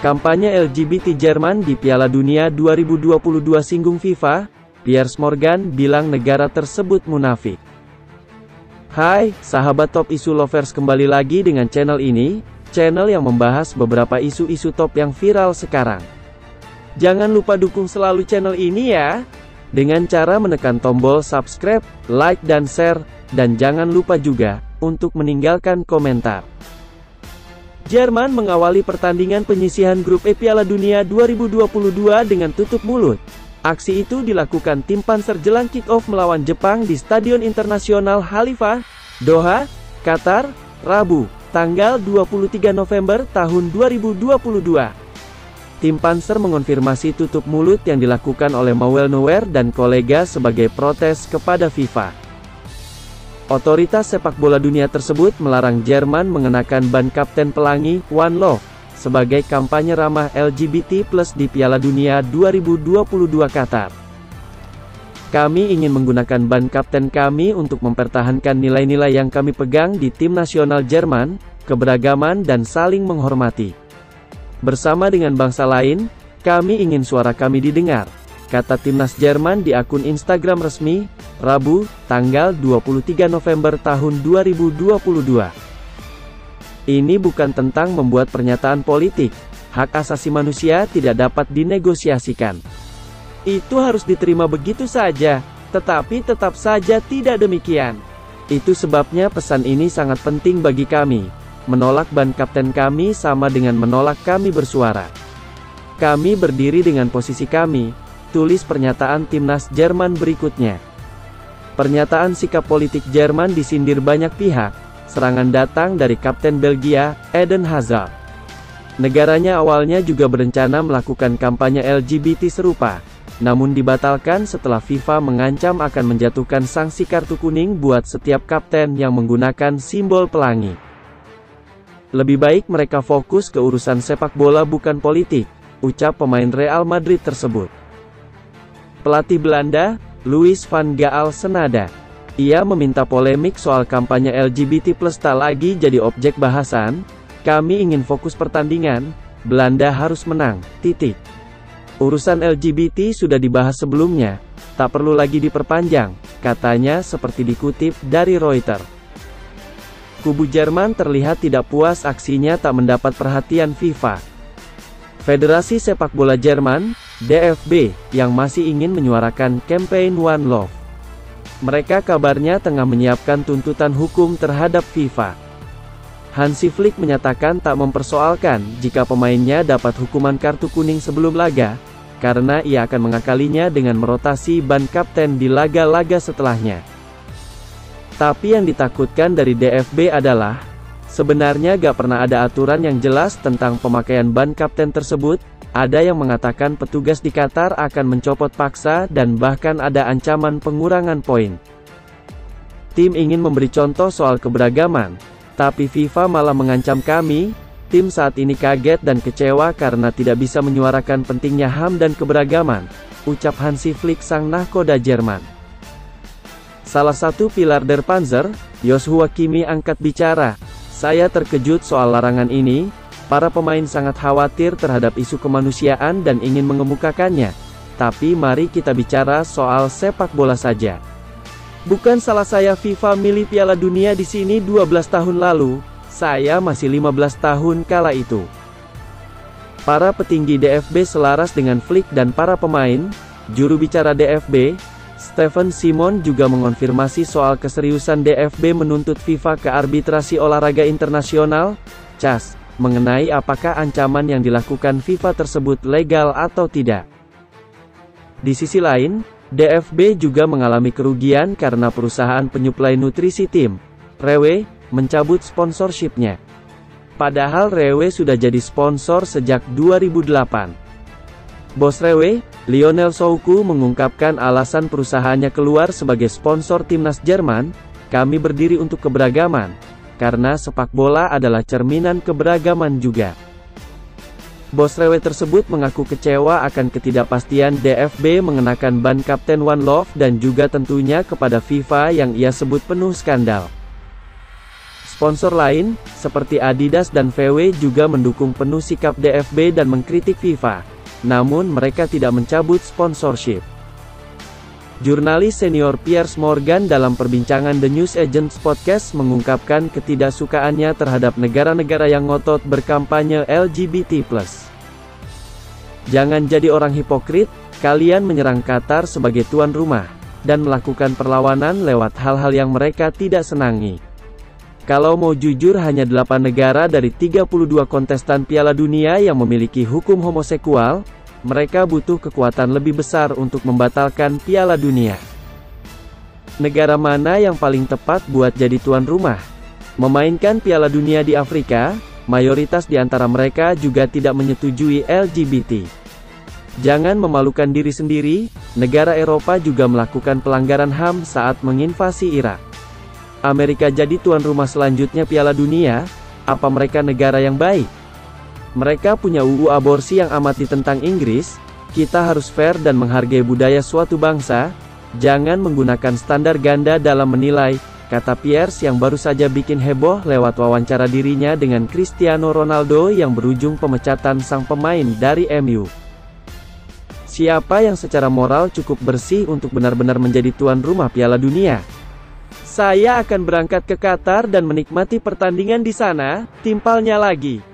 Kampanye LGBT Jerman di Piala Dunia 2022 singgung FIFA, Piers Morgan bilang negara tersebut munafik. Hai, sahabat top isu lovers, kembali lagi dengan channel ini, channel yang membahas beberapa isu-isu top yang viral sekarang. Jangan lupa dukung selalu channel ini ya, dengan cara menekan tombol subscribe, like dan share, dan jangan lupa juga untuk meninggalkan komentar. Jerman mengawali pertandingan penyisihan grup E Piala Dunia 2022 dengan tutup mulut. Aksi itu dilakukan tim Panzer jelang kick-off melawan Jepang di Stadion Internasional Khalifa, Doha, Qatar, Rabu, tanggal 23 November tahun 2022. Tim Panzer mengonfirmasi tutup mulut yang dilakukan oleh Manuel Neuer dan kolega sebagai protes kepada FIFA. Otoritas sepak bola dunia tersebut melarang Jerman mengenakan ban Kapten Pelangi, One Love, sebagai kampanye ramah LGBT+ di Piala Dunia 2022 Qatar. Kami ingin menggunakan ban kapten kami untuk mempertahankan nilai-nilai yang kami pegang di tim nasional Jerman, keberagaman dan saling menghormati. Bersama dengan bangsa lain, kami ingin suara kami didengar, kata timnas Jerman di akun Instagram resmi, Rabu, tanggal 23 November tahun 2022. Ini bukan tentang membuat pernyataan politik. Hak asasi manusia tidak dapat dinegosiasikan. Itu harus diterima begitu saja, tetapi tetap saja tidak demikian. Itu sebabnya pesan ini sangat penting bagi kami. Menolak ban kapten kami sama dengan menolak kami bersuara. Kami berdiri dengan posisi kami, tulis pernyataan timnas Jerman berikutnya. Pernyataan sikap politik Jerman disindir banyak pihak. Serangan datang dari Kapten Belgia, Eden Hazard. Negaranya awalnya juga berencana melakukan kampanye LGBT serupa, namun dibatalkan setelah FIFA mengancam akan menjatuhkan sanksi kartu kuning buat setiap kapten yang menggunakan simbol pelangi. Lebih baik mereka fokus ke urusan sepak bola bukan politik, ucap pemain Real Madrid tersebut. Pelatih Belanda, Louis van Gaal senada. Ia meminta polemik soal kampanye LGBT+ tak lagi jadi objek bahasan. Kami ingin fokus pertandingan, Belanda harus menang, titik. Urusan LGBT sudah dibahas sebelumnya, tak perlu lagi diperpanjang, katanya seperti dikutip dari Reuters. Kubu Jerman terlihat tidak puas aksinya tak mendapat perhatian FIFA. Federasi Sepak Bola Jerman, DFB, yang masih ingin menyuarakan campaign One Love. Mereka kabarnya tengah menyiapkan tuntutan hukum terhadap FIFA. Hansi Flick menyatakan tak mempersoalkan jika pemainnya dapat hukuman kartu kuning sebelum laga, karena ia akan mengakalinya dengan merotasi ban kapten di laga-laga setelahnya. Tapi yang ditakutkan dari DFB adalah, sebenarnya gak pernah ada aturan yang jelas tentang pemakaian ban kapten tersebut. Ada yang mengatakan petugas di Qatar akan mencopot paksa dan bahkan ada ancaman pengurangan poin. Tim ingin memberi contoh soal keberagaman, tapi FIFA malah mengancam kami. Tim saat ini kaget dan kecewa karena tidak bisa menyuarakan pentingnya HAM dan keberagaman, ucap Hansi Flick sang nahkoda Jerman. Salah satu pilar Der Panzer, Joshua Kimmich angkat bicara. Saya terkejut soal larangan ini. Para pemain sangat khawatir terhadap isu kemanusiaan dan ingin mengemukakannya. Tapi mari kita bicara soal sepak bola saja. Bukan salah saya FIFA milih Piala Dunia di sini 12 tahun lalu. Saya masih 15 tahun kala itu. Para petinggi DFB selaras dengan Flick dan para pemain. Juru bicara DFB, Stephen Simon juga mengonfirmasi soal keseriusan DFB menuntut FIFA ke arbitrasi olahraga internasional, CAS, mengenai apakah ancaman yang dilakukan FIFA tersebut legal atau tidak. Di sisi lain, DFB juga mengalami kerugian karena perusahaan penyuplai nutrisi tim, Rewe, mencabut sponsorshipnya. Padahal Rewe sudah jadi sponsor sejak 2008. Bos Rewe, Lionel Soukou mengungkapkan alasan perusahaannya keluar sebagai sponsor timnas Jerman. Kami berdiri untuk keberagaman, karena sepak bola adalah cerminan keberagaman juga. Bos Rewe tersebut mengaku kecewa akan ketidakpastian DFB mengenakan ban Kapten One Love dan juga tentunya kepada FIFA yang ia sebut penuh skandal. Sponsor lain, seperti Adidas dan VW juga mendukung penuh sikap DFB dan mengkritik FIFA. Namun mereka tidak mencabut sponsorship. Jurnalis senior Piers Morgan dalam perbincangan The News Agents Podcast mengungkapkan ketidaksukaannya terhadap negara-negara yang ngotot berkampanye LGBT+. Jangan jadi orang hipokrit, kalian menyerang Qatar sebagai tuan rumah, dan melakukan perlawanan lewat hal-hal yang mereka tidak senangi. Kalau mau jujur, hanya 8 negara dari 32 kontestan Piala Dunia yang memiliki hukum homoseksual. Mereka butuh kekuatan lebih besar untuk membatalkan Piala Dunia. Negara mana yang paling tepat buat jadi tuan rumah? Memainkan Piala Dunia di Afrika, mayoritas di antara mereka juga tidak menyetujui LGBT. Jangan memalukan diri sendiri, negara Eropa juga melakukan pelanggaran HAM saat menginvasi Irak. Amerika jadi tuan rumah selanjutnya Piala Dunia, apa mereka negara yang baik? Mereka punya UU aborsi yang amat ditentang Inggris. Kita harus fair dan menghargai budaya suatu bangsa, jangan menggunakan standar ganda dalam menilai, kata Piers yang baru saja bikin heboh lewat wawancara dirinya dengan Cristiano Ronaldo yang berujung pemecatan sang pemain dari MU. Siapa yang secara moral cukup bersih untuk benar-benar menjadi tuan rumah Piala Dunia? Saya akan berangkat ke Qatar dan menikmati pertandingan di sana, timpalnya lagi.